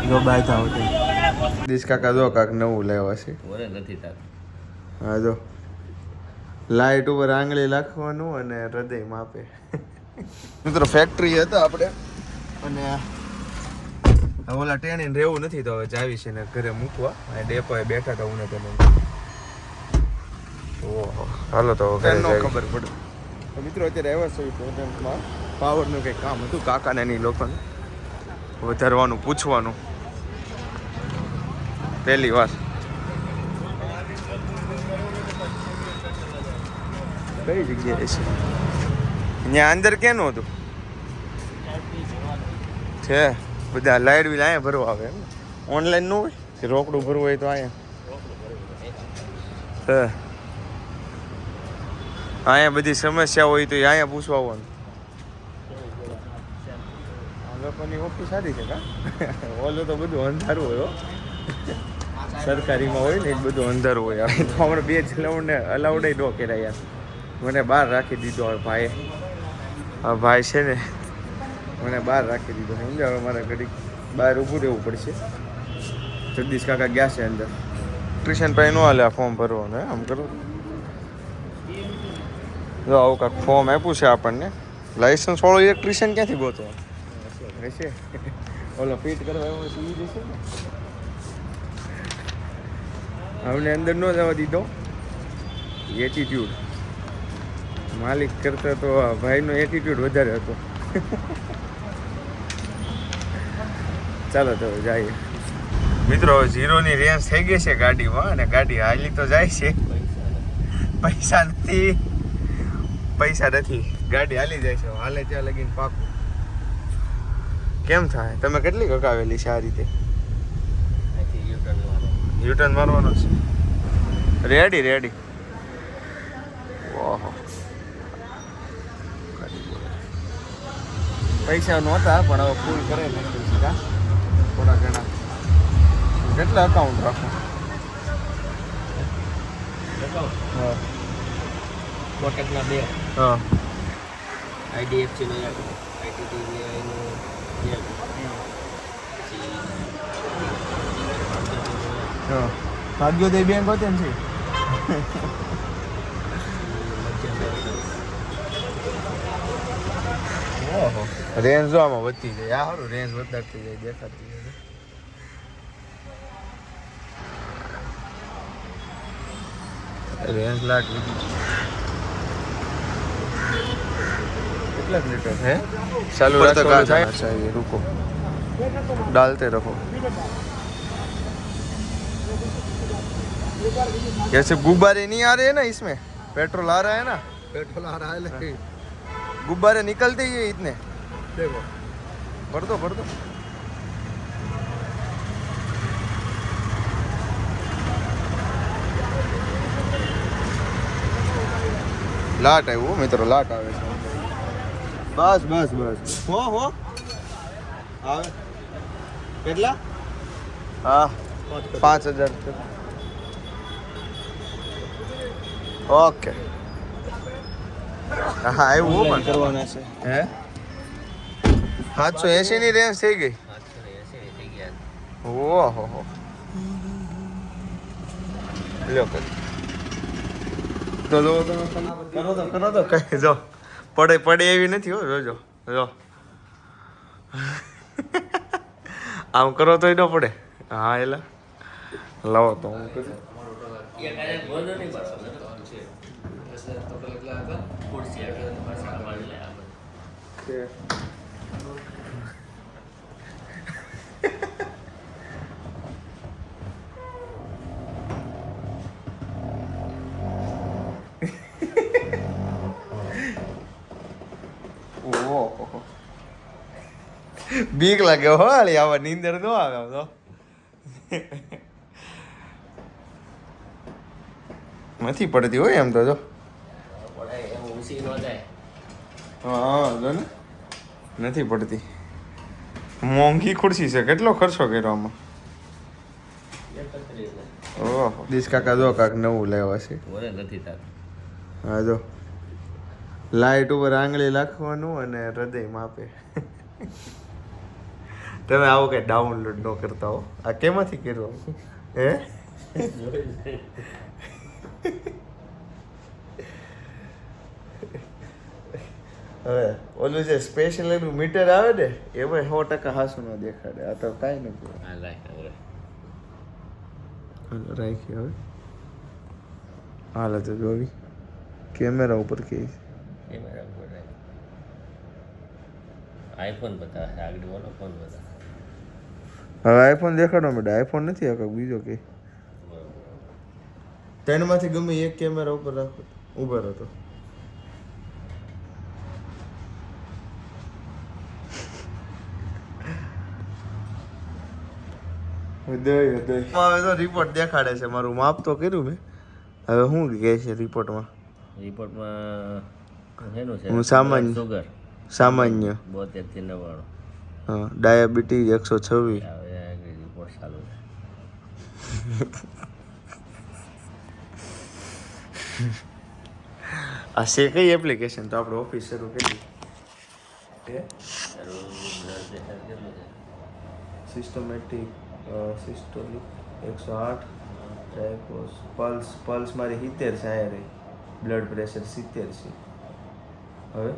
જો બાયતા હોટેલ દિશ કાકા જો કાક નવું લેવા છે ઓરે નથી તાર હા જો લાઈટ ઉપર આંગળી રાખવાનું અને હૃદય માપે મિત્રો ફેક્ટરી હતા આપણે અને ઓલા ટેણીને રહેવું નથી તો હવે જાવી છે ને ઘરે મૂકવા અને ડેપોએ બેઠા હતા હું તમે ઓહો હાલો તો ઘરે ખબર પડે તો મિત્રો અત્યારે આવ્યા છે પ્રોજેક્ટમાં પાવરનું કંઈક કામ હતું કાકાને એની લોકોને વધારવાનું પૂછવાનું પહેલી વાર કઈ જગ્યાએ છે અહીંયા અંદર કેનું હતું છે બધા લાઇટ બિલ અહીંયા ભરવા આવે એમ ઓનલાઈન ન હોય કે રોકડું ભરવું હોય તો અહીંયા અહીંયા બધી સમસ્યા હોય તો અહીંયા પૂછવા આવવાનું લોકોની ઓફિસ સારી છે કા ઓલું તો બધું અંધારું હોય સરકારીમાં હોય ને એ બધું અંધારું હોય તો હમણાં બે જલાઉડને અલાઉડ ન કર્યા યાર મને બહાર રાખી દીધો હવે ભાઈ હા ભાઈ છે ને મને બહાર રાખી દીધો સમજાવે મારે ઘડી બહાર ઊભું રહેવું પડશે જગદીશ કાકા ગયા છે અંદર ટ્યુશન પાસે ન હાલે આ ફોર્મ ભરવાનું આમ કરું જો આવું કાંક ફોર્મ આપ્યું છે આપણને લાઇસન્સ વાળો ઇલેક્ટ્રિશિયન ક્યાંથી ગોતો હશે ઓલો ફિટ કરવા એવો સીવી જશે ને અમને અંદર ન જવા દીધો એટીટ્યુડ માલિક કરતા તો ભાઈનો એટીટ્યુડ વધારે હતો ચાલો તો જઈએ મિત્રો ઝીરોની રેન્જ થઈ ગઈ છે ગાડીમાં અને ગાડી હાલી તો જાય છે પૈસા નથી ગાડી હાલી જાય છે હાલે ત્યાં લગીને પાકું કેમ થાય તમે કેટલી કકાવેલી છે આ રીતે યુટર્ન મારવાનો છે રેડી ઓહો પૈસા નહોતા પણ હવે ફૂલ કરે નાખ્યું સીધા થોડા ઘણા કેટલા અકાઉન્ટ રાખો હા કોટકના 2 હા આઈડીએફસી નો આઈટીટી નો હા ભાગ્યોદય બેંક હોતે ને ઓહો રેન્જ જો આમાં વધતી જાય આ સારું રેન્જ વધારતી જાય દેખાતી જાય રેન્જ લાટ कितना लीटर है चालू रखो चाहिए रुको डालते रहो जैसे गुब्बारे नहीं आ रहे हैं ना इसमें पेट्रोल आ रहा है ना पेट्रोल आ रहा है लेकिन गुब्बारे निकलते ही है इतने देखो भर दो लाट है वो मित्रों लाट आवे बस हो આવે કેટલા હા 5000 ઓકે હા એવું પણ કરવાના છે હે 780 ની રેન્જ થઈ ગઈ 780 થઈ ગયા ઓહો હો લ્યો કરો તો કઈ જો પડે એવી નથી હો જોજો જો આમ કરો તોય ન પડે હા એલા લાવો તો હું કરું બીક લાગે હો આલી આવા નીંદર ન આવે આમ તો નથી પડતી હોય એમ તો જો હા જો ને નથી પડતી મોંઘી ખુરશી છે કેટલો ખર્ચો કર્યો આમાં ઓહો દિશ કાકા જો કાક નવું લેવા છે હા જો લાઈટ ઉપર આંગળી રાખવાનું અને હૃદય માપે તમે આવો કઈ ડાઉનલોડ ન કરતા હો. આ કેમાંથી કર્યો હે? હવે ઓલું જે સ્પેશિયલ એનું મીટર આવે ને એમાં 100% હાસું ન દેખાડે. આ તો કાંઈ નથી. હા રાખ હવે રાખી હવે હાલ તો જોવી કેમેરા ઉપર કે કેમેરા ઉપર આઈફોન બતાવે આગળ બોલો ફોન બતાવે. હવે આઈફોન દેખાડો મેડમ. આઈફોન નથી આ કંઈક બીજો કે ત્રણમાંથી ગમે એક કેમેરા ઉપર રાખો. ઉભા રહો તો હવે તો રિપોર્ટ દેખાડે છે. મારું માપ તો કર્યું મેં. હવે શું કહે છે રિપોર્ટમાં? રિપોર્ટમાં શેનું છે? હું સામાન્ય. સુગર સામાન્ય. 72 થી 99. હા ડાયાબિટીસ 126. હવે આગળ રિપોર્ટ ચાલુ છે. આ છે કઈ એપ્લિકેશન? તો આપણે ઓફિસ શરૂ કરી તારું બ્લડ પ્રેશર કેટલું છે? સિસ્ટમેટિક સિસ્ટોલિક 108 ડાયકોસ પલ્સ મારી 70 છે. આ રહી બ્લડ પ્રેશર 70 છે. હવે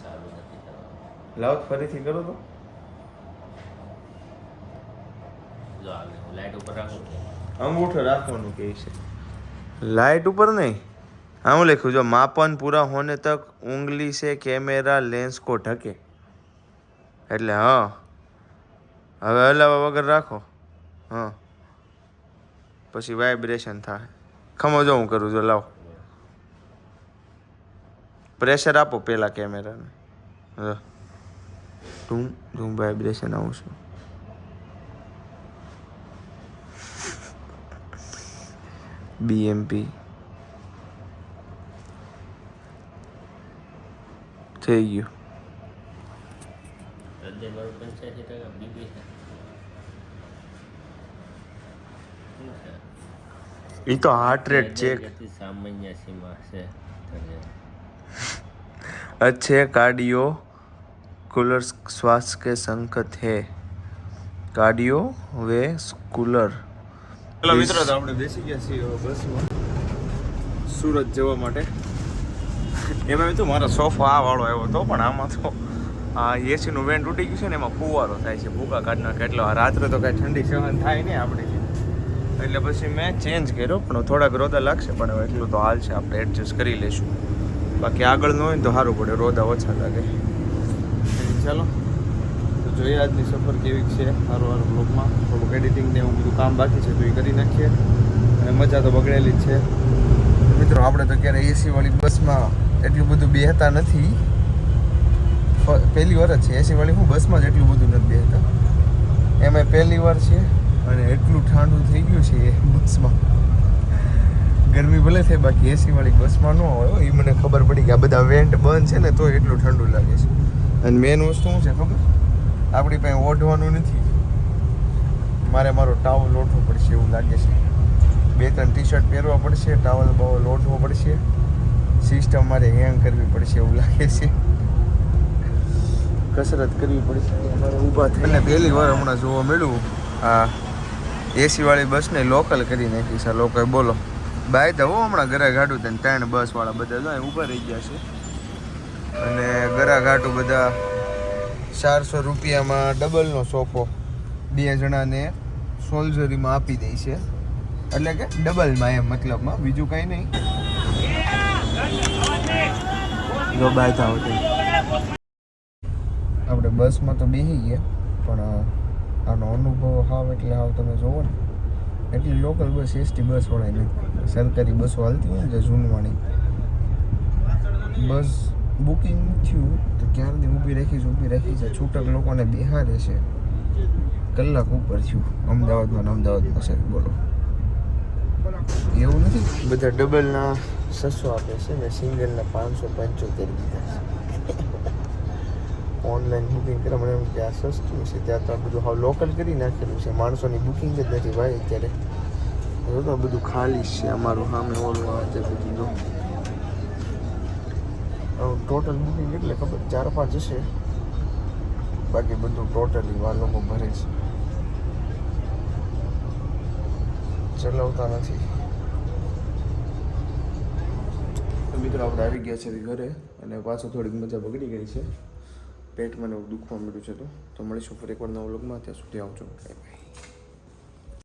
સારું નથી કરવાનું. લાવ ફરીથી કરો તો. જો આગળ લાઈટ ઉપર રાખું છે. અંગૂઠો રાખવાનું કે છે. लाइट ऊपर नहीं. हाँ लिखू जो मापन पूरा होने तक उंगली से कैमरा लेंस को ढके. એટલે હા હવે હલાવા વગર રાખો. હા પછી વાઇબ્રેશન થાય. ખમો જો હું કરું જો. લાવ પ્રેશર આપો પેલા કેમેરાને. ધૂમ ધૂમ વાઇબ્રેશન આવશે. BMP થઈ ગયું. હૃદય મારું 85% બીપી છે. શું છે? એ તો હાર્ટ રેટ ચેક. ગતિ સામાન્ય સીમા છે. अच्छे कार्डियो कुलर श्वास के संकट है. कार्डियो वे स्कूलर. હેલો મિત્રો, તો આપણે બેસી ગયા છીએ બસમાં સુરત જવા માટે. એમાં તો મારો સોફો આ વાળો આવ્યો હતો, પણ આમાં તો આ એસીનું વેન્ટ તૂટી ગયું છે ને, એમાં ફુવારો થાય છે. ભૂકા કાઢ નાખે. એટલે રાત્રે તો કાંઈ ઠંડી સહન થાય નહીં આપણે, એટલે પછી મેં ચેન્જ કર્યો. પણ થોડાક રોદા લાગશે, પણ હવે એટલું તો હાલ છે, આપણે એડજસ્ટ કરી લઈશું. બાકી આગળ ન હોય ને તો સારું પડે, રોદા ઓછા લાગે. ચાલો તો જોઈએ આજની સફર કેવી છે. સારું બ્લોગમાં થોડુંક એડિટિંગ ને એવું બધું કામ બાકી છે, તો એ કરી નાખીએ. અને મજા તો બગડેલી જ છે. મિત્રો આપણે તો ક્યારે એસીવાળી બસમાં એટલું બધું બેહતા નથી. પહેલી વાર જ છે એસીવાળી. હું બસમાં જ એટલું બધું નથી બેહતા. એમાં પહેલી વાર છે, અને એટલું ઠંડુ થઈ ગયું છે એ બસમાં. ગરમી ભલે થાય, બાકી એસીવાળી બસમાં ન હોય. એ મને ખબર પડી કે આ બધા વેન્ટ બંધ છે ને, તો એટલું ઠંડુ લાગે છે. અને મેન વસ્તુ શું છે ખબર? આપણી પાસે ઓઢવાનું નથી. મારે મારો ટાવલ ઓઢવો પડશે એવું લાગે છે. 2-3 ટી-શર્ટ પહેરવા પડશે, ટાવલ બાવલ ઓઢવો પડશે, સિસ્ટમ મારે હેંગ કરવી પડશે એવું લાગે છે. કસરત કરવી પડશે મારે ઊભા થઈને. પહેલી વાર હમણાં જોવા મળ્યું આ એસીવાળી બસને લોકલ કરી નાખી છે લોકોએ. બોલો બાય તો હમણાં ગરા ઘાટું થઈને 3 બસવાળા બધા જો ઊભા રહી ગયા છે. અને ગરા ઘાટું બધા 400 રૂપિયામાં ડબલનો સોફો 2 જણાને સોલ્જરીમાં આપી દે છે. એટલે કે ડબલમાં એમ મતલબમાં, બીજું કંઈ નહીં. જો બાય થાવ આપણે બસમાં તો બેસી ગયા, પણ આનો અનુભવ હાવ એટલે હાવ તમે જોવો ને, એટલી લોકલ બસ એસટી બસ વળાય નથી. સરકારી બસો હાલતી હોય ને જે જૂનવાણી બસ બુકિંગ થયું તો ક્યારની ઊભી રાખી છે. છૂટક લોકોને બિહારે છે. કલાક ઉપર થયું અમદાવાદમાં છે. બોલો એવું નથી. બધા ડબલના 600 આપે છે ને સિંગલના 575 દીધા છે. ઓનલાઈન બુકિંગ કરે મને એમ કે આ સસ્તું છે. ત્યાં તો આ બધું હાવ લોકલ કરી નાખેલું છે. માણસોની બુકિંગ જ નથી ભાઈ અત્યારે. તો બધું ખાલી છે અમારું સામે ઓલું આ છે બધું જો ટોટલ બુકિંગ એટલે ખબર 4-5 હશે બાકી બધું ટોટલી આ લોકો ભરે છે ચલાવતા નથી તો મિત્રો આપણે આવી ગયા છે ઘરે અને પાછું થોડીક મજા બગડી ગઈ છે પેટમાં ને એવું દુખવા મળ્યું છે તો મળીશું ફરી એકવાર નવા વ્લોગમાં ત્યાં સુધી આવજો બાય બાય